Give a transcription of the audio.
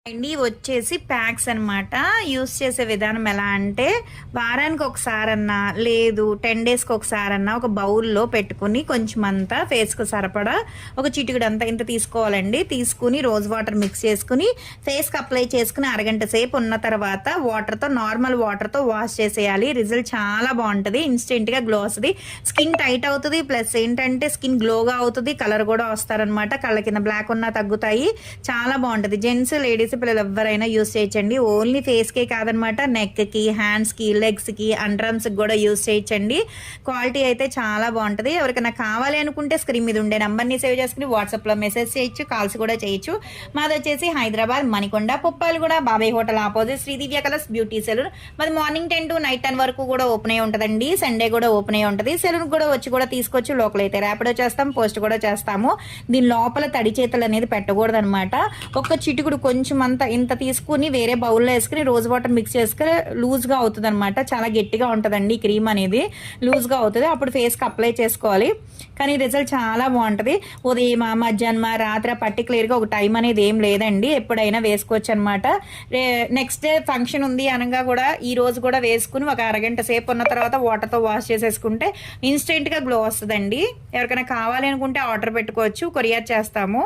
అండి వచ్చేసి ప్యాక్స్ అనమాట. యూస్ చేసే విధానం ఎలా అంటే, వారానికి ఒకసారన్నా లేదు 10 డేస్కి ఒకసారన్నా ఒక బౌల్లో పెట్టుకుని కొంచెం అంతా ఫేస్కి సరిపడా ఒక చిటికెడంతా ఇంత తీసుకోవాలండి. తీసుకుని రోజ్ వాటర్ మిక్స్ చేసుకుని ఫేస్కి అప్లై చేసుకుని అరగంట సేపు ఉన్న తర్వాత వాటర్తో, నార్మల్ వాటర్తో వాష్ చేసేయాలి. రిజల్ట్ చాలా బాగుంటుంది. ఇన్స్టెంట్గా గ్లో వస్తుంది. స్కిన్ టైట్ అవుతుంది, ప్లస్ ఏంటంటే స్కిన్ గ్లోగా అవుతుంది, కలర్ కూడా వస్తారనమాట. కళ్ళ కింద బ్లాక్ ఉన్నా తగ్గుతాయి. చాలా బాగుంటుంది. జెంట్స్, లేడీస్, పిల్లలు ఎవరైనా యూస్ చేయొచ్చండి. ఓన్లీ ఫేస్కే కాదనమాట, నెక్కి, హ్యాండ్స్కి, లెగ్స్కి, అండర్ఆర్మ్స్కి కూడా యూస్ చేయొచ్చండి. క్వాలిటీ అయితే చాలా బాగుంటుంది. ఎవరికైనా కావాలి అనుకుంటే స్క్రీన్ మీద ఉండే నెంబర్ని సేవ్ చేసుకుని వాట్సాప్లో మెసేజ్ చేయొచ్చు, కాల్స్ కూడా చేయొచ్చు. మాది వచ్చేసి హైదరాబాద్ మణికొండ పుప్పాలు కూడా Babai hotel opposite Sridivya colours beauty salon. మాది మార్నింగ్ 10 to నైట్ 10 వరకు కూడా ఓపెన్ అయి ఉంటుందండి. సండే కూడా ఓపెన్ అయి ఉంటుంది. సెలూన్ కూడా వచ్చి కూడా తీసుకోవచ్చు. లోకల్ అయితే ర్యాపిడో చేస్తాం, పోస్ట్ కూడా చేస్తాము. దీని లోపల తడి చేతులు అనేది పెట్టకూడదు అనమాట. ఒక్క చిటికుడు కొంచెం అంతా ఇంత తీసుకుని వేరే బౌల్లో వేసుకుని రోజ్ వాటర్ మిక్స్ చేసుకుని లూజ్గా అవుతుంది అనమాట. చాలా గట్టిగా ఉంటుందండి ఈ క్రీమ్ అనేది, లూజ్గా అవుతుంది. అప్పుడు ఫేస్కి అప్లై చేసుకోవాలి. కానీ రిజల్ట్ చాలా బాగుంటుంది. ఉదయం, మధ్యాహ్నం, రాత్రి పర్టికులర్గా ఒక టైం అనేది ఏం లేదండి. ఎప్పుడైనా వేసుకోవచ్చు అనమాట. నెక్స్ట్ డే ఫంక్షన్ ఉంది అనగా కూడా ఈ రోజు కూడా వేసుకుని ఒక అరగంట సేపు ఉన్న తర్వాత వాటర్తో వాష్ చేసేసుకుంటే ఇన్స్టెంట్గా గ్లో వస్తుందండి. ఎవరికైనా కావాలి అనుకుంటే ఆర్డర్ పెట్టుకోవచ్చు, కొరియర్ చేస్తాము.